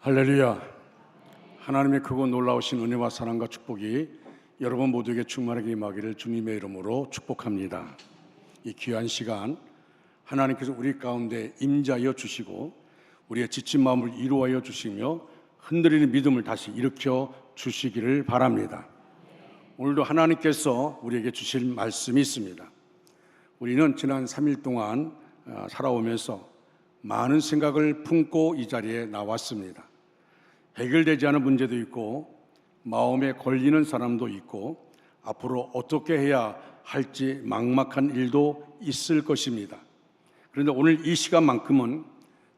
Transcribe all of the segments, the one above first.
할렐루야. 하나님의 크고 놀라우신 은혜와 사랑과 축복이 여러분 모두에게 충만하게 임하기를 주님의 이름으로 축복합니다. 이 귀한 시간 하나님께서 우리 가운데 임재하여 주시고 우리의 지친 마음을 이루하여 주시며 흔들리는 믿음을 다시 일으켜 주시기를 바랍니다. 오늘도 하나님께서 우리에게 주실 말씀이 있습니다. 우리는 지난 3일 동안 살아오면서 많은 생각을 품고 이 자리에 나왔습니다. 해결되지 않은 문제도 있고 마음에 걸리는 사람도 있고 앞으로 어떻게 해야 할지 막막한 일도 있을 것입니다. 그런데 오늘 이 시간만큼은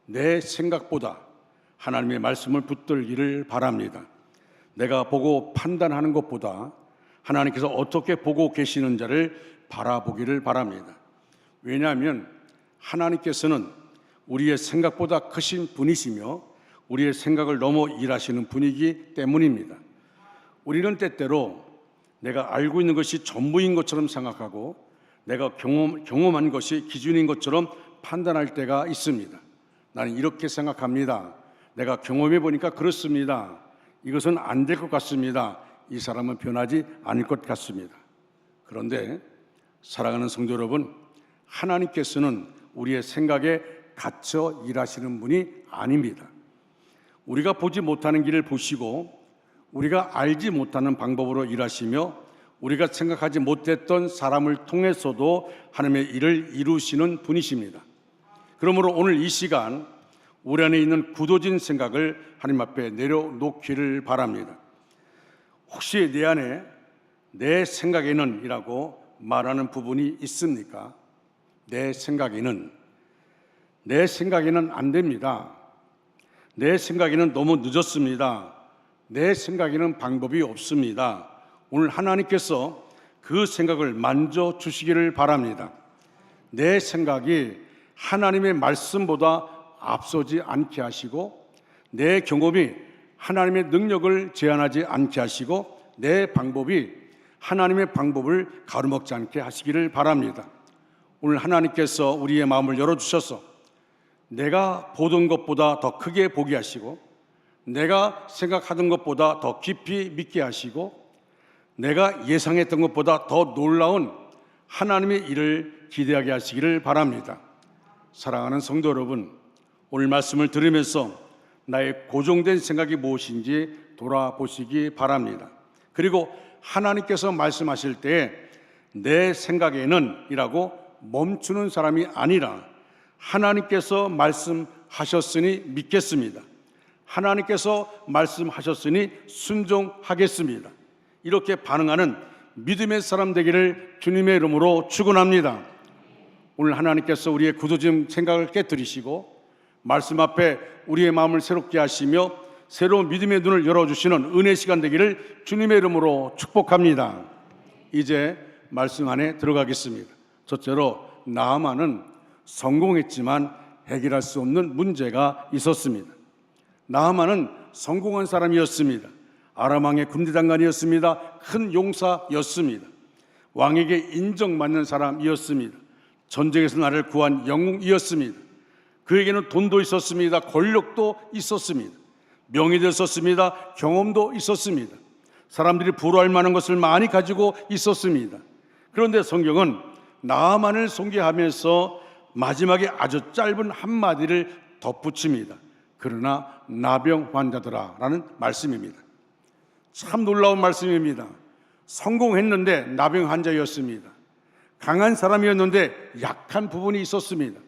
내 생각보다 하나님의 말씀을 붙들기를 바랍니다. 내가 보고 판단하는 것보다 하나님께서 어떻게 보고 계시는 자를 바라보기를 바랍니다. 왜냐하면 하나님께서는 우리의 생각보다 크신 분이시며 우리의 생각을 넘어 일하시는 분이기 때문입니다. 우리는 때때로 내가 알고 있는 것이 전부인 것처럼 생각하고 내가 경험한 것이 기준인 것처럼 판단할 때가 있습니다. 나는 이렇게 생각합니다. 내가 경험해 보니까 그렇습니다. 이것은 안 될 것 같습니다. 이 사람은 변하지 않을 것 같습니다. 그런데 사랑하는 성도 여러분, 하나님께서는 우리의 생각에 갇혀 일하시는 분이 아닙니다. 우리가 보지 못하는 길을 보시고 우리가 알지 못하는 방법으로 일하시며 우리가 생각하지 못했던 사람을 통해서도 하나님의 일을 이루시는 분이십니다. 그러므로 오늘 이 시간 우리 안에 있는 굳어진 생각을 하나님 앞에 내려놓기를 바랍니다. 혹시 내 안에 내 생각에는 이라고 말하는 부분이 있습니까? 내 생각에는 안 됩니다. 내 생각에는 너무 늦었습니다. 내 생각에는 방법이 없습니다. 오늘 하나님께서 그 생각을 만져주시기를 바랍니다. 내 생각이 하나님의 말씀보다 앞서지 않게 하시고 내 경험이 하나님의 능력을 제한하지 않게 하시고 내 방법이 하나님의 방법을 가로막지 않게 하시기를 바랍니다. 오늘 하나님께서 우리의 마음을 열어주셔서 내가 보던 것보다 더 크게 보게 하시고 내가 생각하던 것보다 더 깊이 믿게 하시고 내가 예상했던 것보다 더 놀라운 하나님의 일을 기대하게 하시기를 바랍니다. 사랑하는 성도 여러분, 오늘 말씀을 들으면서 나의 고정된 생각이 무엇인지 돌아보시기 바랍니다. 그리고 하나님께서 말씀하실 때 내 생각에는 이라고 멈추는 사람이 아니라 하나님께서 말씀하셨으니 믿겠습니다. 하나님께서 말씀하셨으니 순종하겠습니다. 이렇게 반응하는 믿음의 사람 되기를 주님의 이름으로 축원합니다. 오늘 하나님께서 우리의 굳어진 생각을 깨뜨리시고 말씀 앞에 우리의 마음을 새롭게 하시며 새로운 믿음의 눈을 열어주시는 은혜 시간 되기를 주님의 이름으로 축복합니다. 이제 말씀 안에 들어가겠습니다. 첫째로 나아만은 성공했지만 해결할 수 없는 문제가 있었습니다. 나아만은 성공한 사람이었습니다. 아람 왕의 군대 장관이었습니다. 큰 용사였습니다. 왕에게 인정받는 사람이었습니다. 전쟁에서 나를 구한 영웅이었습니다. 그에게는 돈도 있었습니다. 권력도 있었습니다. 명예도 있었습니다. 경험도 있었습니다. 사람들이 부러워할 만한 것을 많이 가지고 있었습니다. 그런데 성경은 나아만을 소개하면서 마지막에 아주 짧은 한마디를 덧붙입니다. 그러나 나병 환자들아 라는 말씀입니다. 참 놀라운 말씀입니다. 성공했는데 나병 환자였습니다. 강한 사람이었는데 약한 부분이 있었습니다.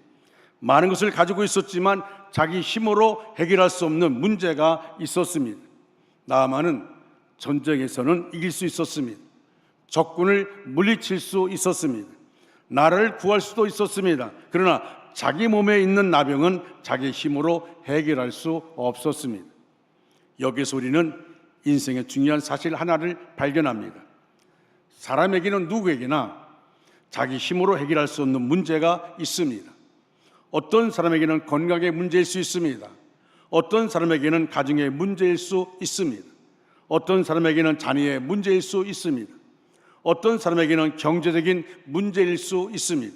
많은 것을 가지고 있었지만 자기 힘으로 해결할 수 없는 문제가 있었습니다. 나아만은 전쟁에서는 이길 수 있었습니다. 적군을 물리칠 수 있었습니다. 나라를 구할 수도 있었습니다. 그러나 자기 몸에 있는 나병은 자기 힘으로 해결할 수 없었습니다. 여기서 우리는 인생의 중요한 사실 하나를 발견합니다. 사람에게는 누구에게나 자기 힘으로 해결할 수 없는 문제가 있습니다. 어떤 사람에게는 건강의 문제일 수 있습니다. 어떤 사람에게는 가정의 문제일 수 있습니다. 어떤 사람에게는 자녀의 문제일 수 있습니다. 어떤 사람에게는 경제적인 문제일 수 있습니다.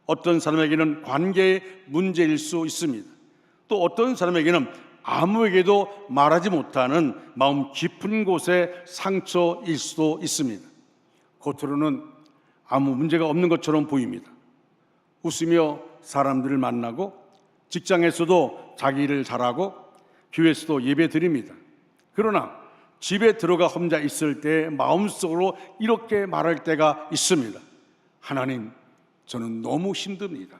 어떤 사람에게는 관계의 문제일 수 있습니다. 또 어떤 사람에게는 아무에게도 말하지 못하는 마음 깊은 곳의 상처일 수도 있습니다. 겉으로는 아무 문제가 없는 것처럼 보입니다. 웃으며 사람들을 만나고 직장에서도 자기 일을 잘하고 교회에서도 예배 드립니다. 그러나 집에 들어가 혼자 있을 때 마음속으로 이렇게 말할 때가 있습니다. 하나님, 저는 너무 힘듭니다.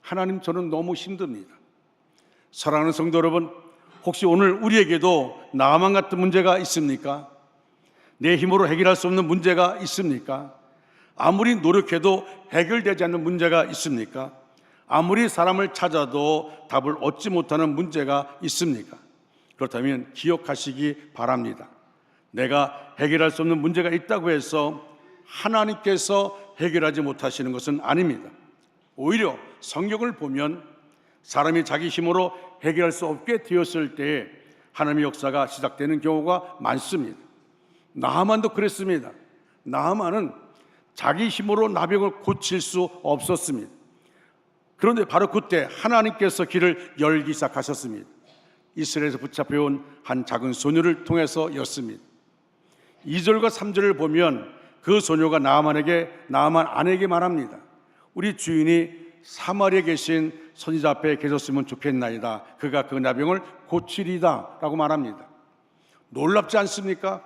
하나님, 저는 너무 힘듭니다. 사랑하는 성도 여러분, 혹시 오늘 우리에게도 나만 같은 문제가 있습니까? 내 힘으로 해결할 수 없는 문제가 있습니까? 아무리 노력해도 해결되지 않는 문제가 있습니까? 아무리 사람을 찾아도 답을 얻지 못하는 문제가 있습니까? 그렇다면 기억하시기 바랍니다. 내가 해결할 수 없는 문제가 있다고 해서 하나님께서 해결하지 못하시는 것은 아닙니다. 오히려 성경을 보면 사람이 자기 힘으로 해결할 수 없게 되었을 때 하나님의 역사가 시작되는 경우가 많습니다. 나하만도 그랬습니다. 나하만은 자기 힘으로 나병을 고칠 수 없었습니다. 그런데 바로 그때 하나님께서 길을 열기 시작하셨습니다. 이스라엘에서 붙잡혀온 한 작은 소녀를 통해서였습니다. 2절과 3절을 보면 그 소녀가 나아만 아내에게 말합니다. 우리 주인이 사마리아에 계신 선지자 앞에 계셨으면 좋겠나이다. 그가 그 나병을 고치리다 라고 말합니다. 놀랍지 않습니까?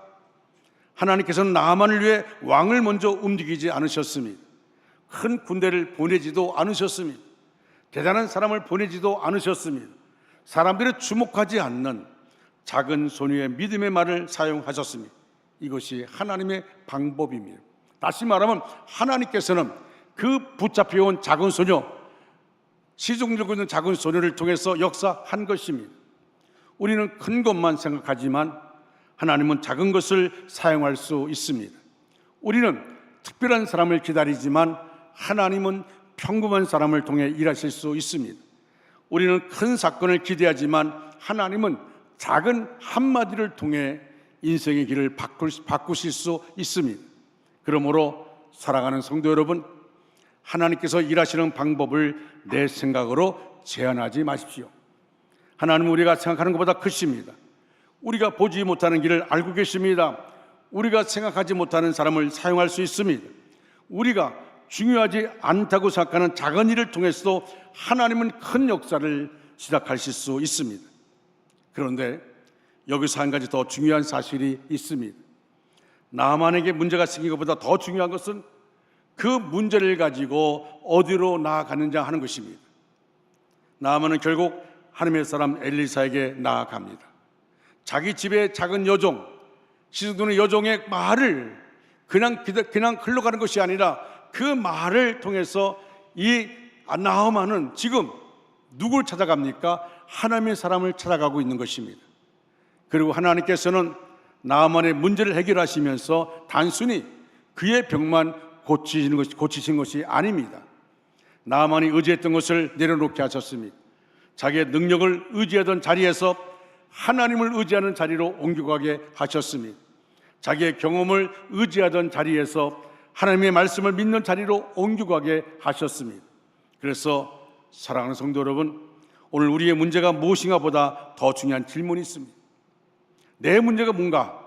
하나님께서는 나아만을 위해 왕을 먼저 움직이지 않으셨습니다. 큰 군대를 보내지도 않으셨습니다. 대단한 사람을 보내지도 않으셨습니다. 사람들이 주목하지 않는 작은 소녀의 믿음의 말을 사용하셨습니다. 이것이 하나님의 방법입니다. 다시 말하면 하나님께서는 그 붙잡혀온 작은 소녀, 시중 들고 있는 작은 소녀를 통해서 역사한 것입니다. 우리는 큰 것만 생각하지만 하나님은 작은 것을 사용할 수 있습니다. 우리는 특별한 사람을 기다리지만 하나님은 평범한 사람을 통해 일하실 수 있습니다. 우리는 큰 사건을 기대하지만 하나님은 작은 한마디를 통해 인생의 길을 바꾸실 수 있습니다. 그러므로 사랑하는 성도 여러분, 하나님께서 일하시는 방법을 내 생각으로 제한하지 마십시오. 하나님은 우리가 생각하는 것보다 크십니다. 우리가 보지 못하는 길을 알고 계십니다. 우리가 생각하지 못하는 사람을 사용할 수 있습니다. 우리가 중요하지 않다고 생각하는 작은 일을 통해서도 하나님은 큰 역사를 시작하실 수 있습니다. 그런데 여기서 한 가지 더 중요한 사실이 있습니다. 나만에게 문제가 생긴 것보다 더 중요한 것은 그 문제를 가지고 어디로 나아가느냐 하는 것입니다. 나아만은 결국 하나님의 사람 엘리사에게 나아갑니다. 자기 집의 작은 여종, 시드온의 여종의 말을 그냥 흘러가는 것이 아니라 그 말을 통해서 이 나아만은 지금 누굴 찾아갑니까? 하나님의 사람을 찾아가고 있는 것입니다. 그리고 하나님께서는 나아만의 문제를 해결하시면서 단순히 그의 병만 고치신 것이 아닙니다. 나아만이 의지했던 것을 내려놓게 하셨습니다. 자기의 능력을 의지하던 자리에서 하나님을 의지하는 자리로 옮겨가게 하셨습니다. 자기의 경험을 의지하던 자리에서 하나님의 말씀을 믿는 자리로 옮겨가게 하셨습니다. 그래서 사랑하는 성도 여러분, 오늘 우리의 문제가 무엇인가 보다 더 중요한 질문이 있습니다. 내 문제가 뭔가?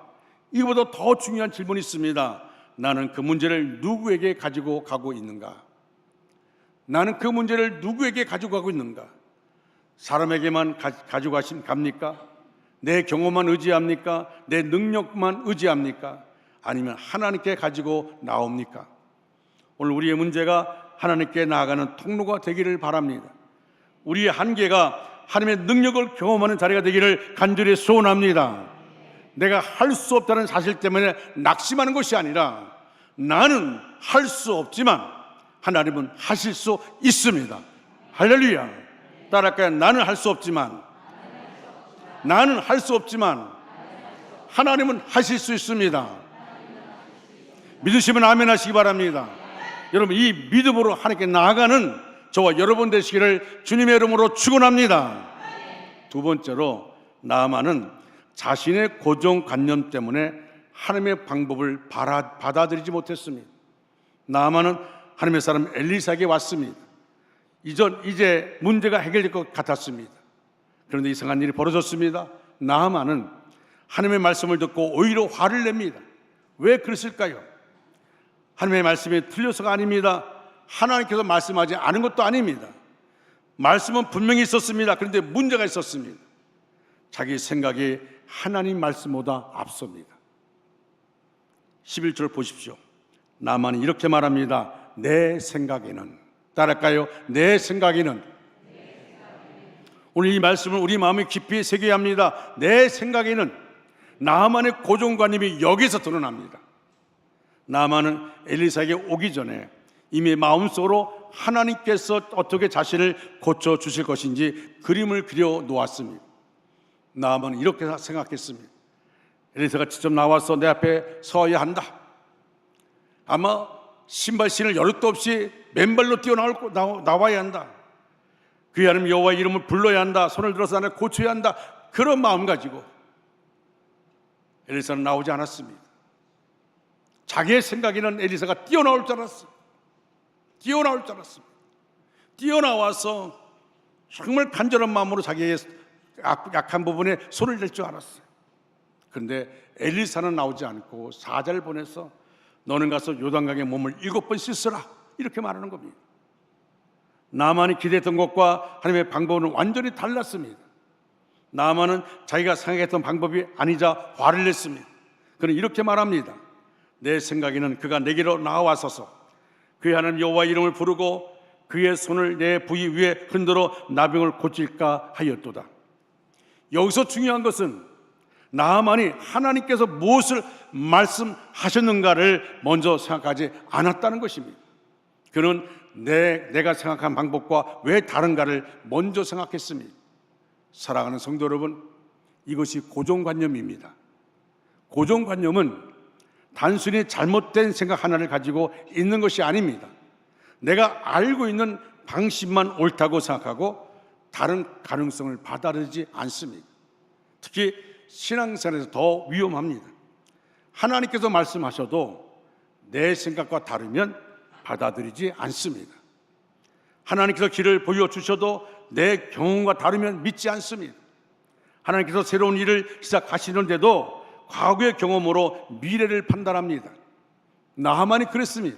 이거보다 더 중요한 질문이 있습니다. 나는 그 문제를 누구에게 가지고 가고 있는가? 나는 그 문제를 누구에게 가지고 가고 있는가? 사람에게만 가지고 갑니까? 내 경험만 의지합니까? 내 능력만 의지합니까? 아니면 하나님께 가지고 나옵니까? 오늘 우리의 문제가 하나님께 나아가는 통로가 되기를 바랍니다. 우리의 한계가 하나님의 능력을 경험하는 자리가 되기를 간절히 소원합니다. 내가 할 수 없다는 사실 때문에 낙심하는 것이 아니라 나는 할 수 없지만 하나님은 하실 수 있습니다. 할렐루야. 따라할까요? 나는 할 수 없지만 하나님은 하실 수 있습니다. 믿으시면 아멘 하시기 바랍니다. 여러분, 이 믿음으로 하나님께 나아가는 저와 여러분 되시기를 주님의 이름으로 축원합니다. 두 번째로, 나아만은 자신의 고정관념 때문에 하나님의 방법을 받아들이지 못했습니다. 나아만은 하나님의 사람 엘리사에게 왔습니다. 이제 문제가 해결될 것 같았습니다. 그런데 이상한 일이 벌어졌습니다. 나하만은 하나님의 말씀을 듣고 오히려 화를 냅니다. 왜 그랬을까요? 하나님의 말씀이 틀려서가 아닙니다. 하나님께서 말씀하지 않은 것도 아닙니다. 말씀은 분명히 있었습니다. 그런데 문제가 있었습니다. 자기 생각이 하나님 말씀보다 앞섭니다. 11절 보십시오. 나만이 이렇게 말합니다. 내 생각에는, 따랄까요? 내 생각에는. 오늘 이 말씀을 우리 마음에 깊이 새겨야 합니다. 내 생각에는. 나만의 고정관념이 여기서 드러납니다. 나만은 엘리사에게 오기 전에 이미 마음속으로 하나님께서 어떻게 자신을 고쳐주실 것인지 그림을 그려 놓았습니다. 나만은 이렇게 생각했습니다. 엘리사가 직접 나와서 내 앞에 서야 한다. 아마 신발신을 여릇도 없이 맨발로 나와야 한다. 그의 하나님 여호와의 이름을 불러야 한다. 손을 들어서 나를 고쳐야 한다. 그런 마음 가지고 엘리사는 나오지 않았습니다. 자기의 생각에는 엘리사가 뛰어나올 줄 알았습니다. 뛰어나와서 정말 간절한 마음으로 자기의 약한 부분에 손을 댈 줄 알았어요. 그런데 엘리사는 나오지 않고 사자를 보내서 너는 가서 요단강에 몸을 7번 씻으라, 이렇게 말하는 겁니다. 나만이 기대했던 것과 하나님의 방법은 완전히 달랐습니다. 나만은 자기가 생각했던 방법이 아니자 화를 냈습니다. 그는 이렇게 말합니다. 내 생각에는 그가 내게로 나와서서 그의 하나님 여호와의 이름을 부르고 그의 손을 내 부위 위에 흔들어 나병을 고칠까 하였도다. 여기서 중요한 것은 나만이 하나님께서 무엇을 말씀하셨는가를 먼저 생각하지 않았다는 것입니다. 그는 내가 생각한 방법과 왜 다른가를 먼저 생각했습니다. 사랑하는 성도 여러분, 이것이 고정관념입니다. 고정관념은 단순히 잘못된 생각 하나를 가지고 있는 것이 아닙니다. 내가 알고 있는 방식만 옳다고 생각하고 다른 가능성을 받아들이지 않습니다. 특히 신앙생활에서 더 위험합니다. 하나님께서 말씀하셔도 내 생각과 다르면 받아들이지 않습니다. 하나님께서 길을 보여주셔도 내 경험과 다르면 믿지 않습니다. 하나님께서 새로운 일을 시작하시는데도 과거의 경험으로 미래를 판단합니다. 나하만이 그랬습니다.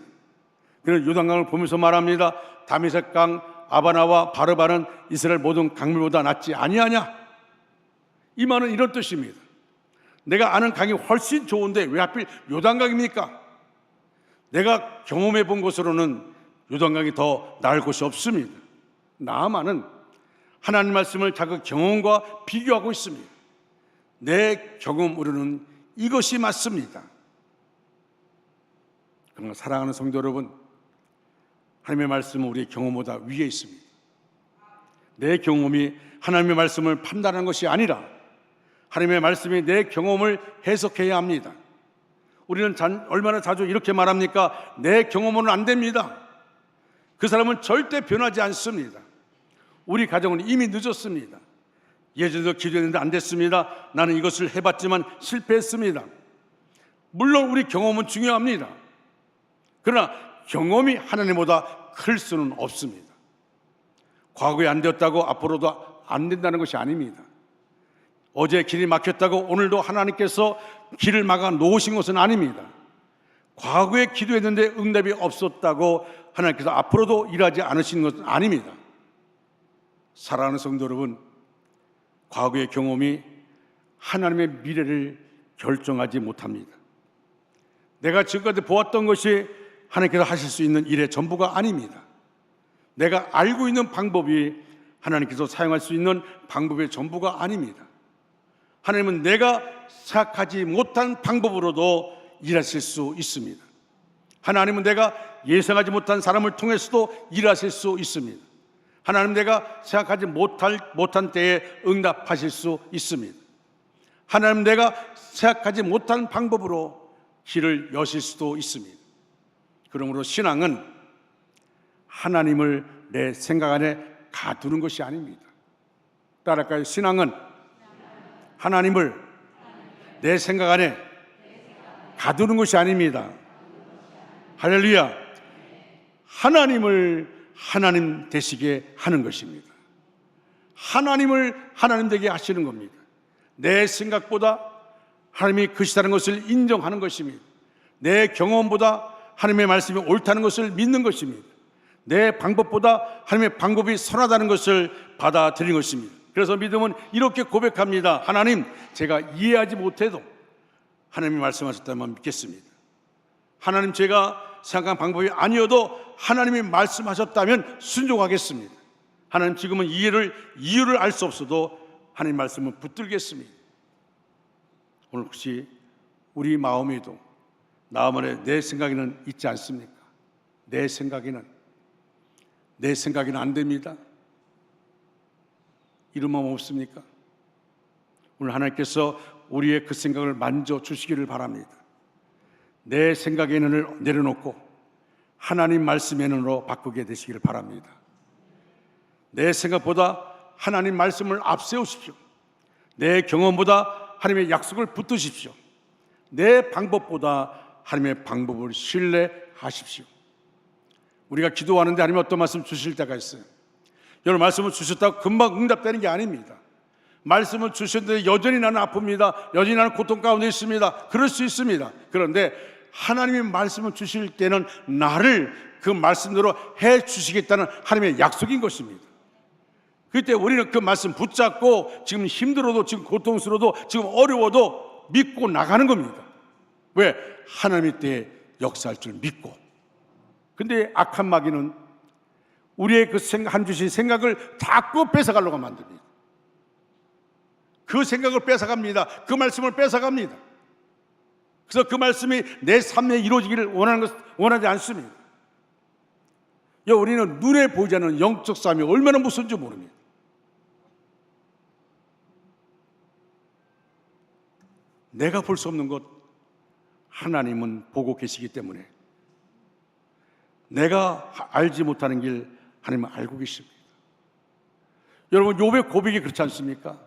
그는 요단강을 보면서 말합니다. 다메섹강 아바나와 바르바는 이스라엘 모든 강물보다 낫지 아니하냐? 이 말은 이런 뜻입니다. 내가 아는 강이 훨씬 좋은데 왜 하필 요단강입니까? 내가 경험해 본 것으로는 요단강이 더 나을 곳이 없습니다. 나아만은 하나님 말씀을 자기 경험과 비교하고 있습니다. 내 경험으로는 이것이 맞습니다. 그러나 사랑하는 성도 여러분, 하나님의 말씀은 우리의 경험보다 위에 있습니다. 내 경험이 하나님의 말씀을 판단하는 것이 아니라 하나님의 말씀이 내 경험을 해석해야 합니다. 우리는 얼마나 자주 이렇게 말합니까? 내 경험으로는 안 됩니다. 그 사람은 절대 변하지 않습니다. 우리 가정은 이미 늦었습니다. 예전에도 기도했는데 안 됐습니다. 나는 이것을 해봤지만 실패했습니다. 물론 우리 경험은 중요합니다. 그러나 경험이 하나님보다 클 수는 없습니다. 과거에 안 되었다고 앞으로도 안 된다는 것이 아닙니다. 어제 길이 막혔다고 오늘도 하나님께서 길을 막아 놓으신 것은 아닙니다. 과거에 기도했는데 응답이 없었다고 하나님께서 앞으로도 일하지 않으시는 것은 아닙니다. 사랑하는 성도 여러분, 과거의 경험이 하나님의 미래를 결정하지 못합니다. 내가 지금까지 보았던 것이 하나님께서 하실 수 있는 일의 전부가 아닙니다. 내가 알고 있는 방법이 하나님께서 사용할 수 있는 방법의 전부가 아닙니다. 하나님은 내가 생각하지 못한 방법으로도 일하실 수 있습니다. 하나님은 내가 예상하지 못한 사람을 통해서도 일하실 수 있습니다. 하나님 내가 생각하지 못한 때에 응답하실 수 있습니다. 하나님 내가 생각하지 못한 방법으로 길을 여실 수도 있습니다. 그러므로 신앙은 하나님을 내 생각 안에 가두는 것이 아닙니다. 따라할까요? 신앙은 하나님을 내 생각 안에 가두는 것이 아닙니다. 할렐루야. 하나님을 하나님 되시게 하는 것입니다. 하나님을 하나님 되게 하시는 겁니다. 내 생각보다 하나님이 크시다는 것을 인정하는 것입니다. 내 경험보다 하나님의 말씀이 옳다는 것을 믿는 것입니다. 내 방법보다 하나님의 방법이 선하다는 것을 받아들이는 것입니다. 그래서 믿음은 이렇게 고백합니다. 하나님, 제가 이해하지 못해도 하나님이 말씀하셨다면 믿겠습니다. 하나님, 제가 생각한 방법이 아니어도 하나님이 말씀하셨다면 순종하겠습니다. 하나님, 지금은 이유를 알 수 없어도 하나님 말씀을 붙들겠습니다. 오늘 혹시 우리 마음에도 나만의 내 생각에는 있지 않습니까? 내 생각에는 안 됩니다. 이런 마음 없습니까? 오늘 하나님께서 우리의 그 생각을 만져주시기를 바랍니다. 내 생각에는 내려놓고 하나님 말씀에는으로 바꾸게 되시기를 바랍니다. 내 생각보다 하나님 말씀을 앞세우십시오. 내 경험보다 하나님의 약속을 붙드십시오. 내 방법보다 하나님의 방법을 신뢰하십시오. 우리가 기도하는데 하나님이 어떤 말씀 주실 때가 있어요. 여러분, 말씀을 주셨다고 금방 응답되는 게 아닙니다. 말씀을 주셨는데 여전히 나는 아픕니다. 여전히 나는 고통 가운데 있습니다. 그럴 수 있습니다. 그런데 하나님이 말씀을 주실 때는 나를 그 말씀대로 해 주시겠다는 하나님의 약속인 것입니다. 그때 우리는 그 말씀 붙잡고 지금 힘들어도, 지금 고통스러워도, 지금 어려워도 믿고 나가는 겁니다. 왜? 하나님의 때에 역사할 줄 믿고. 근데 악한 마귀는 우리의 그 한 주신 생각을 자꾸 뺏어가려고 만듭니다. 그 생각을 뺏어갑니다. 그 말씀을 뺏어갑니다. 그래서 그 말씀이 내 삶에 이루어지기를 원하지 않습니다. 우리는 눈에 보이지 않는 영적 싸움이 얼마나 무서운지 모릅니다. 내가 볼 수 없는 것 하나님은 보고 계시기 때문에, 내가 알지 못하는 길 하나님은 알고 계십니다. 여러분, 욥의 고백이 그렇지 않습니까?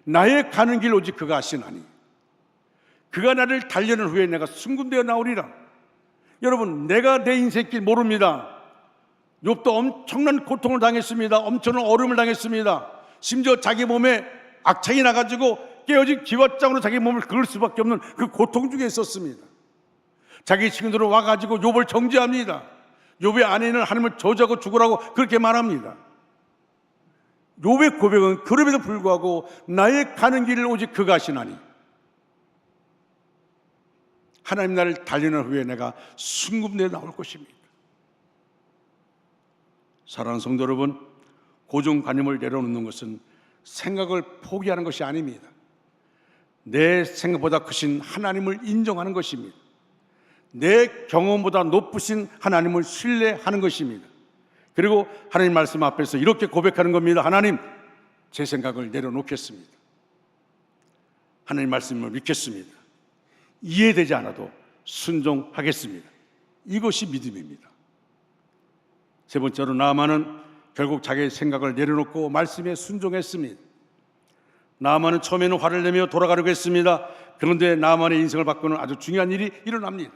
나의 가는 길 오직 그가 아시나니 그가 나를 단련한 후에 내가 순금되어 나오리라. 여러분, 내가 내 인생길 모릅니다. 욥도 엄청난 고통을 당했습니다. 엄청난 어려움을 당했습니다. 심지어 자기 몸에 악창이 나가지고 깨어진 기왓장으로 자기 몸을 긁을 수밖에 없는 그 고통 중에 있었습니다. 자기 친구들은 와가지고 욥을 정죄합니다. 욥의 아내는 하나님을 저주하고 죽으라고 그렇게 말합니다. 욥의 고백은 그럼에도 불구하고 나의 가는 길을 오직 그가 아시나니 하나님 나를 단련한 후에 내가 순금되어 나올 것입니다. 사랑하는 성도 여러분, 고정관념을 내려놓는 것은 생각을 포기하는 것이 아닙니다. 내 생각보다 크신 하나님을 인정하는 것입니다. 내 경험보다 높으신 하나님을 신뢰하는 것입니다. 그리고 하나님 말씀 앞에서 이렇게 고백하는 겁니다. 하나님, 제 생각을 내려놓겠습니다. 하나님 말씀을 믿겠습니다. 이해되지 않아도 순종하겠습니다. 이것이 믿음입니다. 세 번째로 나아만은 결국 자기의 생각을 내려놓고 말씀에 순종했습니다. 나아만은 처음에는 화를 내며 돌아가려고 했습니다. 그런데 나아만의 인생을 바꾸는 아주 중요한 일이 일어납니다.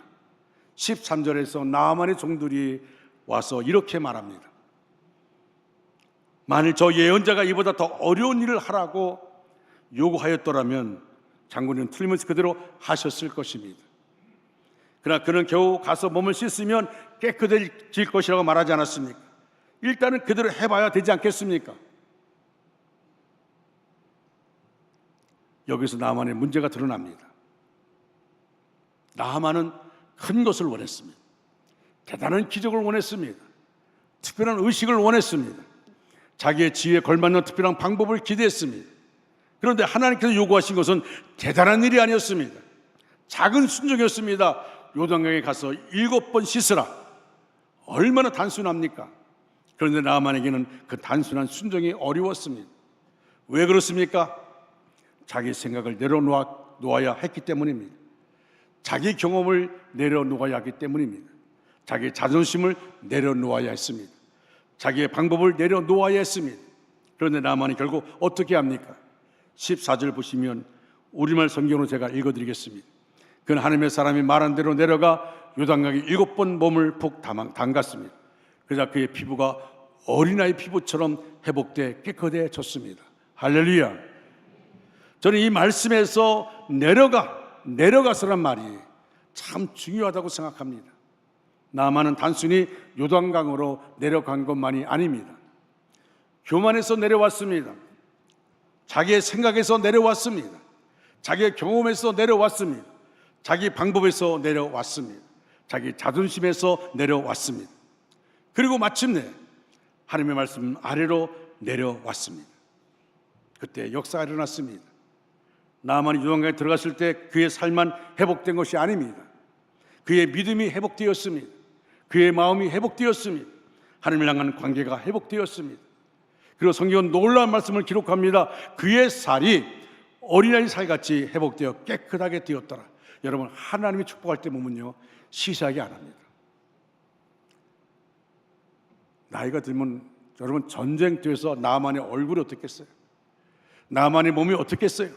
13절에서 나아만의 종들이 와서 이렇게 말합니다. 만일 저 예언자가 이보다 더 어려운 일을 하라고 요구하였더라면 장군은 틀림없이 그대로 하셨을 것입니다. 그러나 그는 겨우 가서 몸을 씻으면 깨끗해질 것이라고 말하지 않았습니까? 일단은 그대로 해봐야 되지 않겠습니까? 여기서 나아만의 문제가 드러납니다. 나아만은 큰 것을 원했습니다. 대단한 기적을 원했습니다. 특별한 의식을 원했습니다. 자기의 지혜에 걸맞는 특별한 방법을 기대했습니다. 그런데 하나님께서 요구하신 것은 대단한 일이 아니었습니다. 작은 순종이었습니다. 요단강에 가서 7번 씻으라. 얼마나 단순합니까? 그런데 나아만에게는 그 단순한 순종이 어려웠습니다. 왜 그렇습니까? 자기 생각을 내려놓아야 했기 때문입니다. 자기 경험을 내려놓아야 하기 때문입니다. 자기 자존심을 내려놓아야 했습니다. 자기의 방법을 내려놓아야 했습니다. 그런데 나아만이 결국 어떻게 합니까? 14절 보시면 우리말 성경으로 제가 읽어드리겠습니다. 그는 하나님의 사람이 말한 대로 내려가 요단강에 7번 몸을 푹 담갔습니다. 그러자 그의 피부가 어린아이 피부처럼 회복돼 깨끗해졌습니다. 할렐루야. 저는 이 말씀에서 내려가서란 말이 참 중요하다고 생각합니다. 나만은 단순히 요단강으로 내려간 것만이 아닙니다. 교만에서 내려왔습니다. 자기의 생각에서 내려왔습니다. 자기의 경험에서 내려왔습니다. 자기 방법에서 내려왔습니다. 자기 자존심에서 내려왔습니다. 그리고 마침내 하나님의 말씀 아래로 내려왔습니다. 그때 역사가 일어났습니다. 나만이 요단강에 들어갔을 때 그의 삶만 회복된 것이 아닙니다. 그의 믿음이 회복되었습니다. 그의 마음이 회복되었습니다. 하나님을 향한 관계가 회복되었습니다. 그리고 성경은 놀라운 말씀을 기록합니다. 그의 살이 어린아이 살같이 회복되어 깨끗하게 되었더라. 여러분, 하나님이 축복할 때 보면요, 시시하게 안 합니다. 나이가 들면 여러분, 전쟁터에서 나만의 얼굴이 어떻겠어요? 나만의 몸이 어떻겠어요?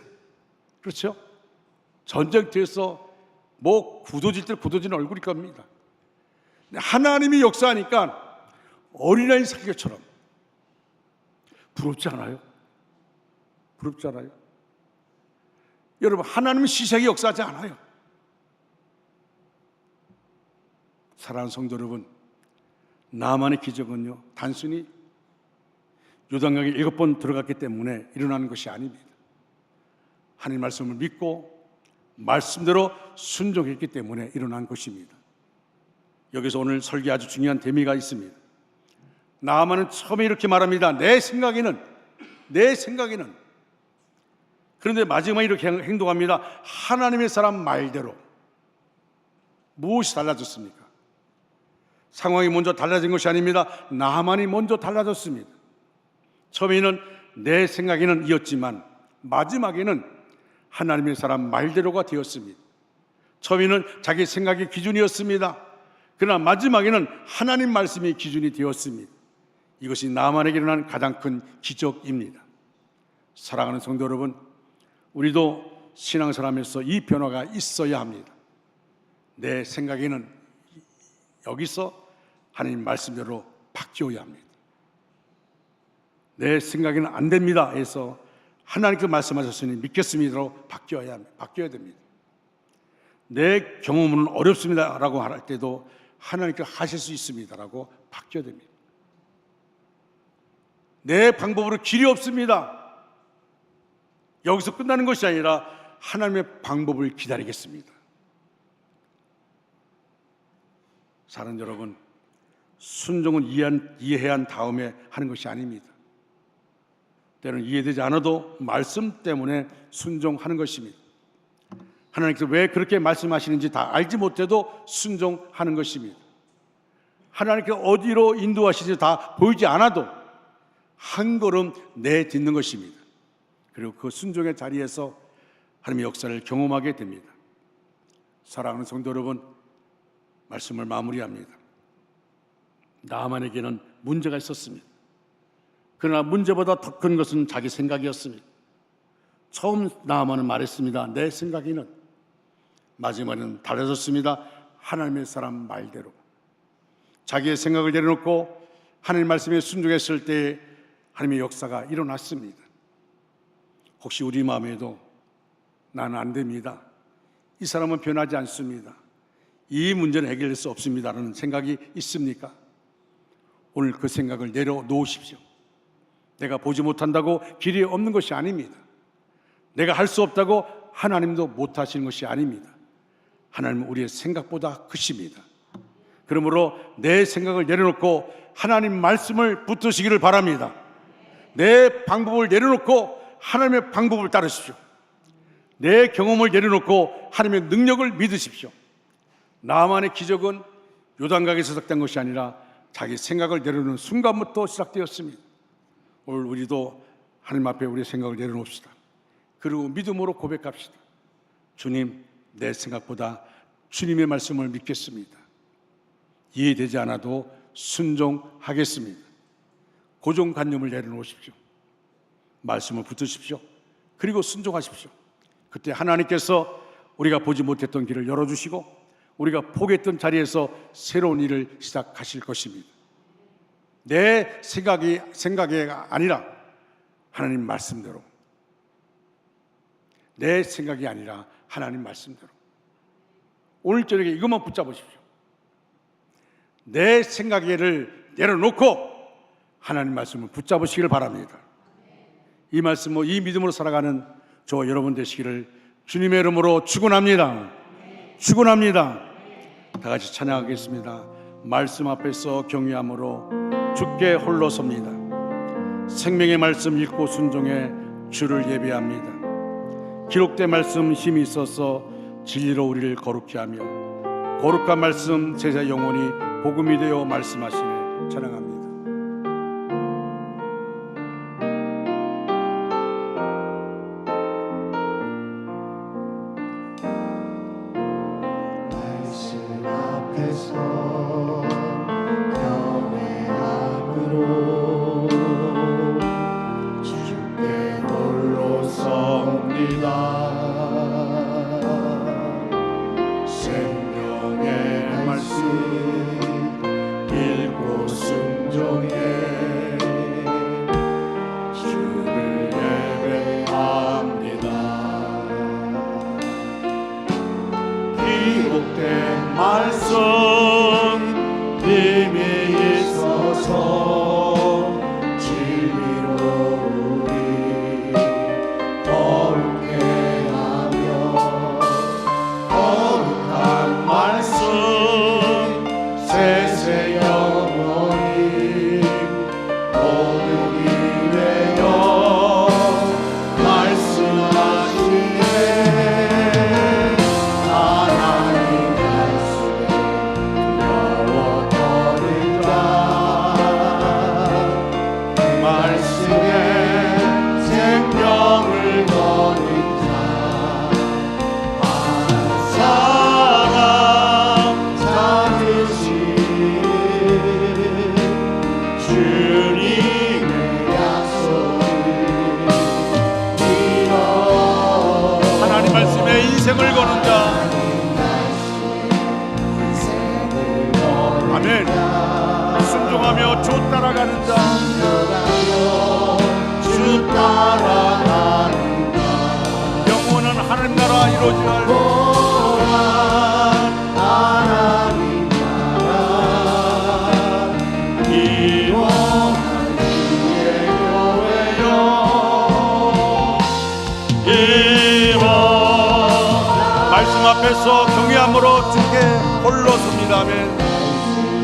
그렇죠? 전쟁터에서 뭐 굳어질 때 굳어지는 얼굴일 겁니다. 하나님이 역사하니까 어린아이 살기처럼 부럽지 않아요? 부럽지 않아요? 여러분, 하나님은 시시하게 역사하지 않아요. 사랑하는 성도 여러분, 나만의 기적은요, 단순히 요단강에 7번 들어갔기 때문에 일어나는 것이 아닙니다. 하나님 말씀을 믿고 말씀대로 순종했기 때문에 일어난 것입니다. 여기서 오늘 설계 아주 중요한 대미가 있습니다. 나아만은 처음에 이렇게 말합니다. 내 생각에는. 그런데 마지막에 이렇게 행동합니다. 하나님의 사람 말대로. 무엇이 달라졌습니까? 상황이 먼저 달라진 것이 아닙니다. 나만이 먼저 달라졌습니다. 처음에는 내 생각에는 이었지만 마지막에는 하나님의 사람 말대로가 되었습니다. 처음에는 자기 생각이 기준이었습니다. 그러나 마지막에는 하나님 말씀이 기준이 되었습니다. 이것이 나만에게 일어난 가장 큰 기적입니다. 사랑하는 성도 여러분, 우리도 신앙생활하면서 이 변화가 있어야 합니다. 내 생각에는 여기서 하나님 말씀대로 바뀌어야 합니다. 내 생각에는 안 됩니다 해서 하나님께서 말씀하셨으니 믿겠습니다로 바뀌어야 됩니다. 내 경험은 어렵습니다 라고 할 때도 하나님께서 하실 수 있습니다 라고 바뀌어야 됩니다. 내 방법으로 길이 없습니다. 여기서 끝나는 것이 아니라 하나님의 방법을 기다리겠습니다. 사랑하는 여러분, 순종은 이해해야 한 다음에 하는 것이 아닙니다. 때로는 이해되지 않아도 말씀 때문에 순종하는 것입니다. 하나님께서 왜 그렇게 말씀하시는지 다 알지 못해도 순종하는 것입니다. 하나님께서 어디로 인도하시는지 다 보이지 않아도 한 걸음 내딛는 것입니다. 그리고 그 순종의 자리에서 하나님의 역사를 경험하게 됩니다. 사랑하는 성도 여러분, 말씀을 마무리합니다. 나만에게는 문제가 있었습니다. 그러나 문제보다 더 큰 것은 자기 생각이었습니다. 처음 나만은 말했습니다. 내 생각에는. 마지막에는 달라졌습니다. 하나님의 사람 말대로. 자기의 생각을 내려놓고 하나님 말씀에 순종했을 때 하나님의 역사가 일어났습니다. 혹시 우리 마음에도 나는 안 됩니다. 이 사람은 변하지 않습니다. 이 문제는 해결될 수 없습니다라는 생각이 있습니까? 오늘 그 생각을 내려놓으십시오. 내가 보지 못한다고 길이 없는 것이 아닙니다. 내가 할 수 없다고 하나님도 못하시는 것이 아닙니다. 하나님은 우리의 생각보다 크십니다. 그러므로 내 생각을 내려놓고 하나님 말씀을 붙드시기를 바랍니다. 내 방법을 내려놓고 하나님의 방법을 따르십시오. 내 경험을 내려놓고 하나님의 능력을 믿으십시오. 나만의 기적은 요단강에서 시작된 것이 아니라 자기 생각을 내려놓는 순간부터 시작되었습니다. 오늘 우리도 하나님 앞에 우리의 생각을 내려놓읍시다. 그리고 믿음으로 고백합시다. 주님, 내 생각보다 주님의 말씀을 믿겠습니다. 이해되지 않아도 순종하겠습니다. 고정관념을 내려놓으십시오. 말씀을 붙드십시오. 그리고 순종하십시오. 그때 하나님께서 우리가 보지 못했던 길을 열어주시고 우리가 포기했던 자리에서 새로운 일을 시작하실 것입니다. 내 생각이 아니라 하나님 말씀대로, 내 생각이 아니라 하나님 말씀대로. 오늘 저녁에 이것만 붙잡으십시오. 내 생각을 내려놓고 하나님 말씀을 붙잡으시기를 바랍니다. 이 말씀으로, 이 믿음으로 살아가는 저 여러분 되시기를 주님의 이름으로 축원합니다. 축원합니다. 다 같이 찬양하겠습니다. 말씀 앞에서 경외함으로 주께 홀로 섭니다. 생명의 말씀 읽고 순종해 주를 예배합니다. 기록된 말씀 힘이 있어서 진리로 우리를 거룩히 하며 거룩한 말씀 제자 영혼이 복음이 되어 말씀하시네. 찬양합니다. 말씀 앞에서 경외함으로 주께 홀로 섭니다. 생명의 말씀 읽고 순종해 주를 예배합니다. 기록된 말씀 힘이 있어서 진리로 우리 거룩해 하며 거룩한 말씀 세세 영원히 거룩이 되어 말씀하시네. 하나님 말씀에 두려워하는 자 그 말씀에 생명을 거는 자 한 사람 찾으시는 주님의 약속을 믿어 하나님 말씀에 인생을 거는 자, 아멘. 순종하며 주 따라가는 자, 주 따라가는 영원한 하나님 나라 이루어질 하나님 나라 이원한 주의 교회여 이원 말씀 앞에서 경외함으로 주께 홀로 섭니다. 아멘.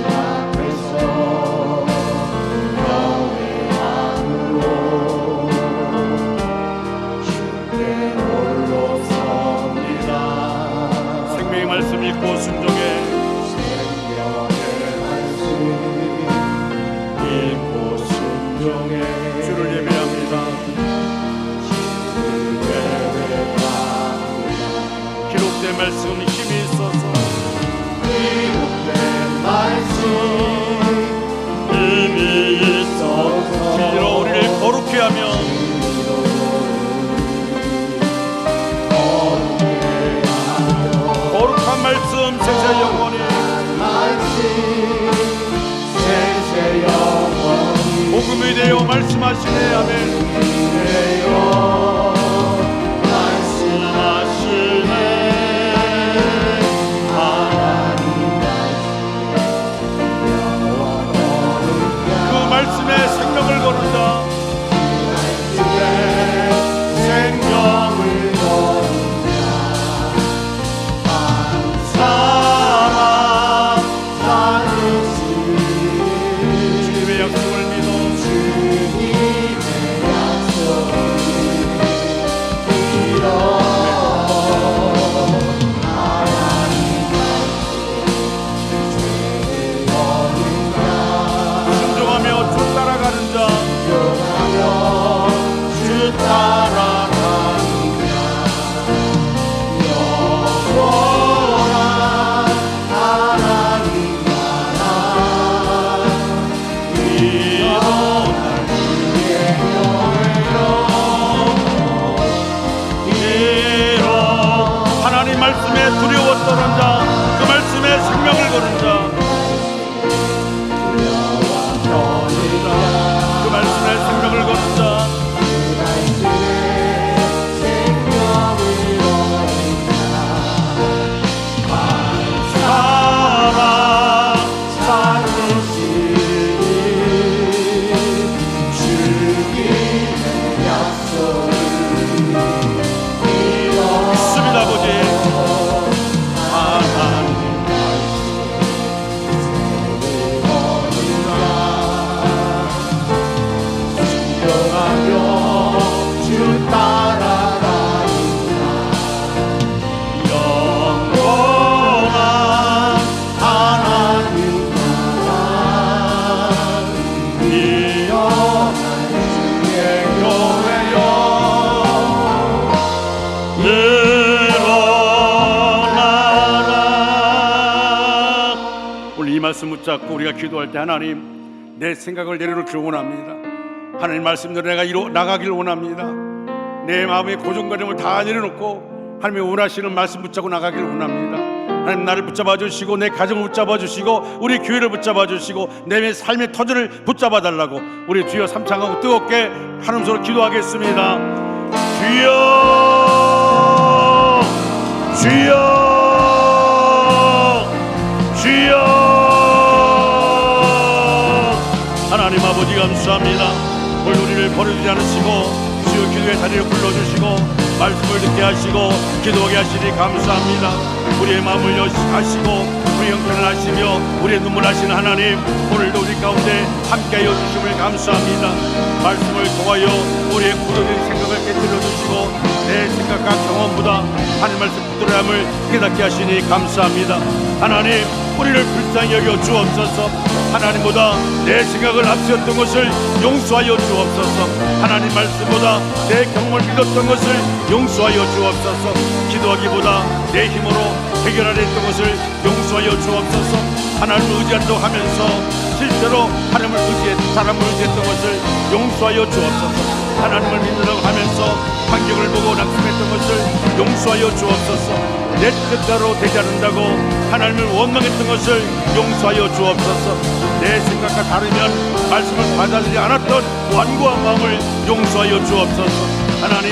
앞에서 경외함으로 주께 홀로 섭니다. 생명의 말씀 읽고 순종해 생명의 말씀 읽고 순종해 주를 예배합니다. 기록된 말씀 힘이 있어서 기록된 말씀 힘이 있어서 진리로 우리를 거룩히 하며 거룩한 말씀 세세 영원히 말씀 세세 영원히 복음이 되어 말씀하시네. 아멘. 되어 말씀하시네. 하나님 그 말씀에 생명을 거는 자, 말씀에 생명을 거는 자 한 사람 붙잡고 우리가 기도할 때 하나님 내 생각을 내려놓기를 원합니다. 하나님 말씀대로 내가 나가기를 원합니다. 내 마음의 고정관념을 다 내려놓고 하나님의 원하시는 말씀 붙잡고 나가기를 원합니다. 하나님 나를 붙잡아 주시고 내 가정을 붙잡아 주시고 우리 교회를 붙잡아 주시고 내 삶의 터전을 붙잡아 달라고 우리 주여 삼창하고 뜨겁게 하나님 소로 기도하겠습니다. 주여 주여 주여. 하나님 아버지 감사합니다. 오늘 우리를 버려두지 않으시고 주여 기도의 자리를 불러주시고 말씀을 듣게 하시고 기도하게 하시니 감사합니다. 우리의 마음을 여시고 우리 형편을 하시며 우리의 눈물 하시는 하나님, 오늘도 우리 가운데 함께하여 주심을 감사합니다. 말씀을 통하여 우리의 굳어진 생각을 깨뜨려 주시고 내 생각과 경험보다 하나님 말씀 부드러움을 깨닫게 하시니 감사합니다. 하나님, 우리를 불쌍히 여겨 주옵소서. 하나님보다 내 생각을 앞세웠던 것을 용서하여 주옵소서. 하나님 말씀보다 내 경험을 믿었던 것을 용서하여 주옵소서. 기도하기보다 내 힘으로 해결하려 했던 것을 용서하여 주옵소서. 하나님을 의지한다고 하면서 실제로 하나님을 사람을 의지했던 것을 용서하여 주옵소서. 하나님을 믿는다고 하면서 환경을 보고 낙심했던 것을 용서하여 주옵소서. 내 뜻대로 되지 않는다고 하나님을 원망했던 것을 용서하여 주옵소서. 내 생각과 다르면 말씀을 받아들이지 않았던 완고한 마음을 용서하여 주옵소서. 하나님,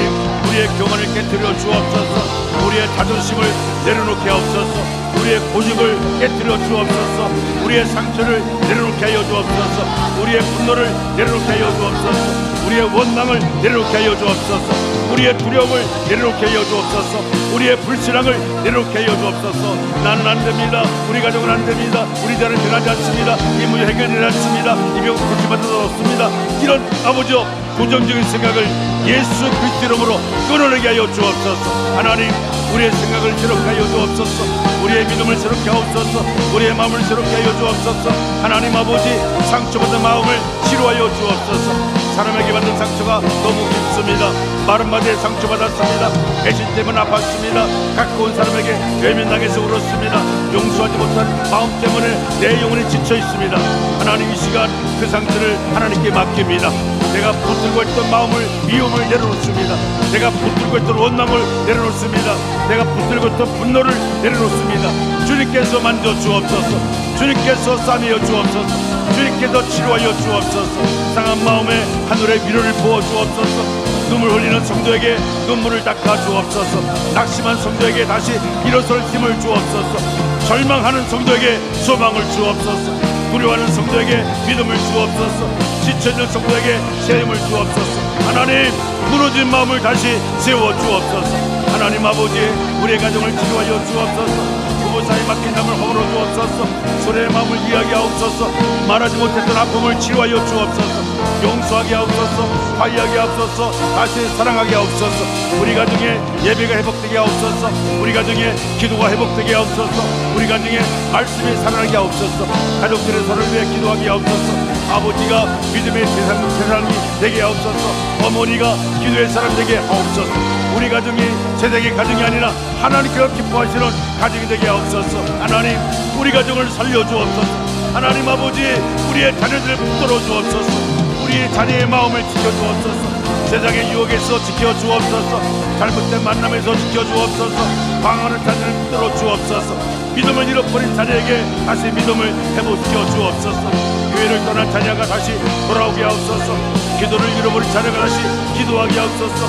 우리의 교만을 깨뜨려 주옵소서. 우리의 자존심을 내려놓게 하옵소서. 우리의 고집을 깨뜨려 주옵소서. 우리의 상처를 내려놓게 하여 주옵소서. 우리의 분노를 내려놓게 하여 주옵소서. 우리의 원망을 내려놓게 하여 주옵소서. 우리의 두려움을 내려놓게 하여 주옵소서. 우리의 불신앙을 내려놓게 하여 주옵소서. 나는 안 됩니다. 우리 가족은 안 됩니다. 우리 자는 변하지 않습니다. 이 문제 해결되지 않습니다. 이 병은 고침받을 수 없습니다. 이런 아버지여 부정적인 생각을 예수 그리스도 이름으로 끊어내게 하여 주옵소서. 하나님, 우리의 생각을 새롭게 하여 주옵소서. 우리의 믿음을 새롭게 하옵소서. 우리의 마음을 새롭게 하여 주옵소서. 하나님 아버지, 상처받은 마음을 치료하여 주옵소서. 사람에게 받은 상처가 너무 깊습니다. 마른 마디에 상처받았습니다. 배신 때문에 아팠습니다. 가까운 사람에게 외면당해서 울었습니다. 용서하지 못한 마음 때문에 내 영혼이 지쳐 있습니다. 하나님, 이 시간 그 상처를 하나님께 맡깁니다. 내가 붙들고 있던 마음을 미움을 내려놓습니다. 내가 붙들고 있던 원망을 내려놓습니다. 내가 붙들고 있던 분노를 내려놓습니다. 주님께서 만져 주옵소서. 주님께서 싸매어 주옵소서. 주님께서 치료하여 주옵소서. 상한 마음에 하늘의 위로를 부어 주옵소서. 눈물 흘리는 성도에게 눈물을 닦아 주옵소서. 낙심한 성도에게 다시 일어설 힘을 주옵소서. 절망하는 성도에게 소망을 주옵소서. 두려워하는 성도에게 믿음을 주옵소서. 지쳐있는 성도에게 새 힘을 주옵소서. 하나님, 무너진 마음을 다시 세워 주옵소서. 하나님 아버지, 우리의 가정을 치료하여 주옵소서. 부부 사이 막힌 담을 허물어 주옵소서. 소래의 마음을 이야기하옵소서. 말하지 못했던 아픔을 치료하여 주옵소서. 용서하게 하옵소서. 화해하게 하옵소서. 다시 사랑하게 하옵소서. 우리 가정에 예배가 회복되게 하옵소서. 우리 가정에 기도가 회복되게 하옵소서. 우리 가정에 말씀이 살아나게 하옵소서. 가족들의 서로를 위해 기도하게 하옵소서. 아버지가 믿음의 세상이 되게 하옵소서. 어머니가 기도의 사람 되게 하옵소서. 우리 가정이 세상의 가정이 아니라 하나님께서 기뻐하시는 가정이 되게 하옵소서. 하나님, 우리 가정을 살려주옵소서. 하나님 아버지, 우리의 자녀들을 붙들어 주옵소서. 우리 자녀의 마음을 지켜주옵소서. 세상의 유혹에서 지켜주옵소서. 잘못된 만남에서 지켜주옵소서. 방황하는 자녀를 붙들어 주옵소서. 믿음을 잃어버린 자녀에게 다시 믿음을 회복시켜 주옵소서. 교회를 떠난 자녀가 다시 돌아오게 하옵소서. 기도를 잃어버린 자녀가 다시 기도하게 하옵소서.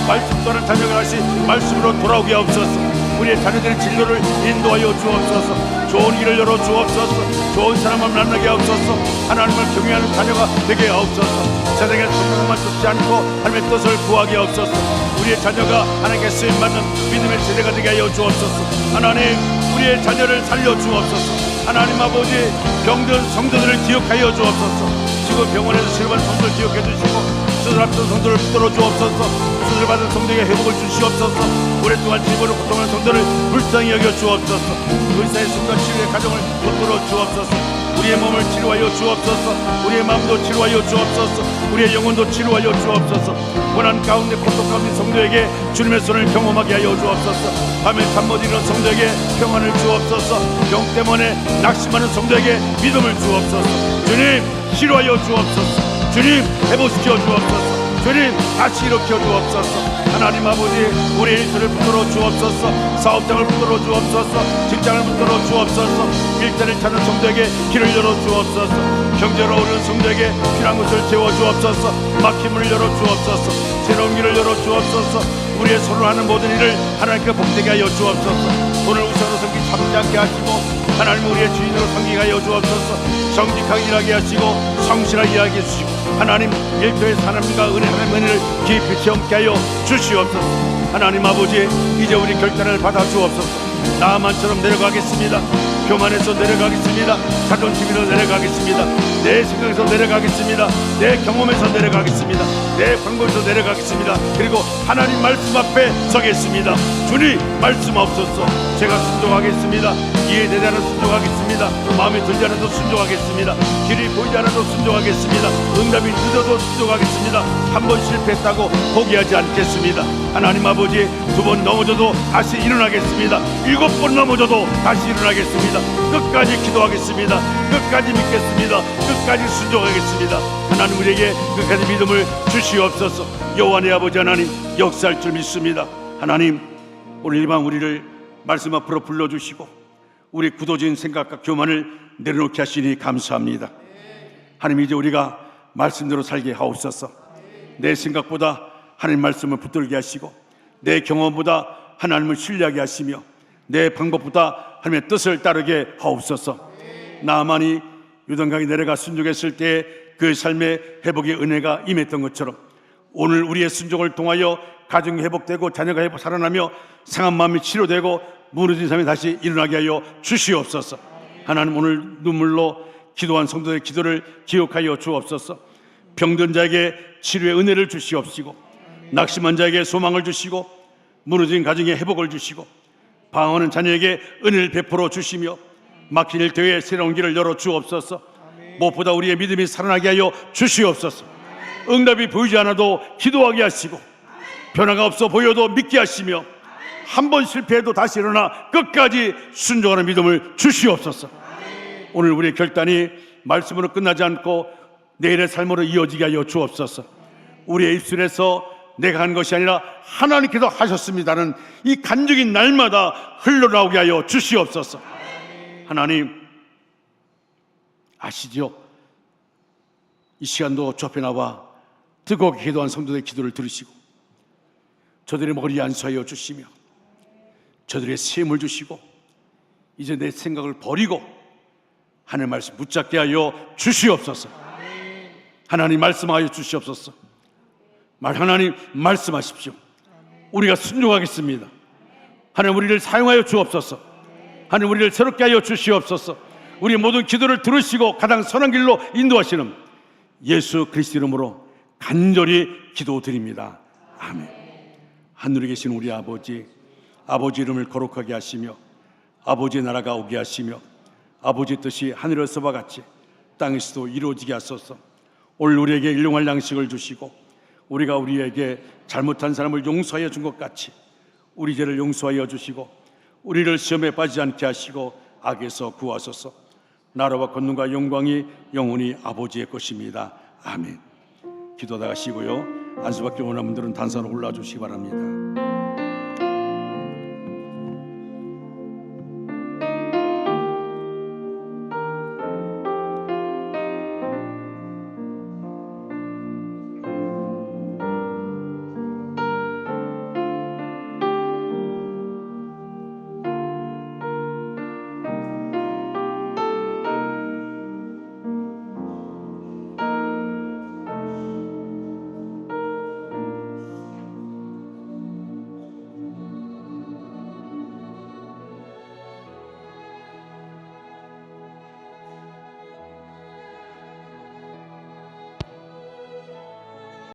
말씀 떠난 자녀가 다시 말씀으로 돌아오게 하옵소서. 우리의 자녀들의 진로를 인도하여 주옵소서. 좋은 길을 열어 주옵소서. 좋은 사람을 만나게 하옵소서. 하나님을 경외하는 자녀가 되게 하옵소서. 세상의 성공만 쫓지 않고 하나님의 뜻을 구하게 하옵소서. 우리의 자녀가 하나님께 쓰임받는 믿음의 세대가 되게 하여 주옵소서. 하나님, 우리의 자녀를 살려 주옵소서. 하나님 아버지, 병든 성도들을 기억하여 주옵소서. 지금 병원에서 치료받은 성도를 기억해 주시고 수술 앞둔 성도를 붙들어 주옵소서. 수술 받은 성도에게 회복을 주시옵소서. 오랫동안 질병으로 고통하는 성도를 불쌍히 여겨 주옵소서. 의사의 손과 치료의 가정을 붙들어 주옵소서. 우리의 몸을 치료하여 주옵소서. 우리의 마음도 치료하여 주옵소서. 우리의 영혼도 치료하여 주옵소서. 고난 가운데 고통 가운데 성도에게 주님의 손을 경험하게 하여 주옵소서. 밤에 잠 못 이루는 성도에게 평안을 주옵소서. 영 때문에 낙심하는 성도에게 믿음을 주옵소서. 주님 치료하여 주옵소서. 주님 회복시켜 주옵소서. 주님 다시 일으켜 주옵소서. 하나님 아버지, 우리의 일터를 붙들어 주옵소서. 사업장을 붙들어 주옵소서. 직장을 붙들어 주옵소서. 일자리를 찾는 성도에게 길을 열어 주옵소서. 경제로 오르는 성도에게 필요한 것을 채워 주옵소서. 막힘을 열어 주옵소서. 새로운 길을 열어 주옵소서. 우리의 손으로 하는 모든 일을 하나님께 복되게 하여 주옵소서. 오늘 우상으로 섬기지 참지 않게 하시고 하나님 우리의 주인으로 섬기게 하여 주옵소서. 정직하게 일하게 하시고 성실하게 일하게 해주시고 하나님 일터에서 하나님과 하나님의 은혜를 깊이 체험케 하여 주시옵소서. 하나님 아버지, 이제 우리 결단을 받아 주옵소서. 나만처럼 내려가겠습니다. 교만에서 내려가겠습니다. 자존심에서 내려가겠습니다. 내 생각에서 내려가겠습니다. 내 경험에서 내려가겠습니다. 내 방법에서 내려가겠습니다. 그리고 하나님 말씀 앞에 서겠습니다. 주님 말씀하옵소서. 제가 순종하겠습니다. 이해되지 않아도 순종하겠습니다. 마음에 들지 않아도 순종하겠습니다. 길이 보이지 않아도 순종하겠습니다. 응답이 늦어도 순종하겠습니다. 한 번 실패했다고 포기하지 않겠습니다. 하나님 아버지, 2번 넘어져도 다시 일어나겠습니다. 7번 넘어져도 다시 일어나겠습니다. 끝까지 기도하겠습니다. 끝까지 믿겠습니다. 끝까지 순종하겠습니다. 하나님 우리에게 끝까지 믿음을 주시옵소서. 여호와의 아버지 하나님, 역사할 줄 믿습니다. 하나님, 오늘 이 밤 우리를 말씀 앞으로 불러주시고 우리 굳어진 생각과 교만을 내려놓게 하시니 감사합니다. 하나님, 이제 우리가 말씀대로 살게 하옵소서. 내 생각보다 하나님 말씀을 붙들게 하시고 내 경험보다 하나님을 신뢰하게 하시며 내 방법보다 하나님의 뜻을 따르게 하옵소서. 나만이 요단강에 내려가 순종했을 때 그 삶의 회복의 은혜가 임했던 것처럼 오늘 우리의 순종을 통하여 가정이 회복되고 자녀가 회복 살아나며 상한 마음이 치료되고 무너진 삶이 다시 일어나게 하여 주시옵소서. 하나님, 오늘 눈물로 기도한 성도의 기도를 기억하여 주옵소서. 병든 자에게 치료의 은혜를 주시옵시고 낙심한 자에게 소망을 주시고 무너진 가정에 회복을 주시고 방황하는 자녀에게 은혜를 베풀어 주시며 막힌 일터에 새로운 길을 열어 주옵소서. 무엇보다 우리의 믿음이 살아나게 하여 주시옵소서. 응답이 보이지 않아도 기도하게 하시고 변화가 없어 보여도 믿게 하시며 한 번 실패해도 다시 일어나 끝까지 순종하는 믿음을 주시옵소서. 오늘 우리의 결단이 말씀으로 끝나지 않고 내일의 삶으로 이어지게 하여 주옵소서. 우리의 입술에서 내가 한 것이 아니라 하나님께서 하셨습니다는 이 간증이 날마다 흘러나오게 하여 주시옵소서. 하나님 아시죠? 이 시간도 좁혀 나와 뜨겁게 기도한 성도들의 기도를 들으시고 저들의 머리에 안수하여 주시며 저들의 셈을 주시고 이제 내 생각을 버리고 하나님 말씀 붙잡게 하여 주시옵소서. 하나님 말씀하여 주시옵소서. 하나님 말씀하십시오. 우리가 순종하겠습니다. 하나님 우리를 사용하여 주옵소서. 하나님 우리를 새롭게 하여 주시옵소서. 우리 모든 기도를 들으시고 가장 선한 길로 인도하시는 예수 그리스도 이름으로 간절히 기도드립니다. 아멘. 하늘에 계신 우리 아버지, 아버지 이름을 거룩하게 하시며 아버지의 나라가 오게 하시며 아버지의 뜻이 하늘에서와 같이 땅에서도 이루어지게 하소서. 오늘 우리에게 일용할 양식을 주시고 우리가 우리에게 잘못한 사람을 용서하여 준 것 같이 우리 죄를 용서하여 주시고 우리를 시험에 빠지지 않게 하시고 악에서 구하소서. 나라와 권능과 영광이 영원히 아버지의 것입니다. 아멘. 기도하다 가시고요, 안수받기 원하는 분들은 단상으로 올라와 주시기 바랍니다.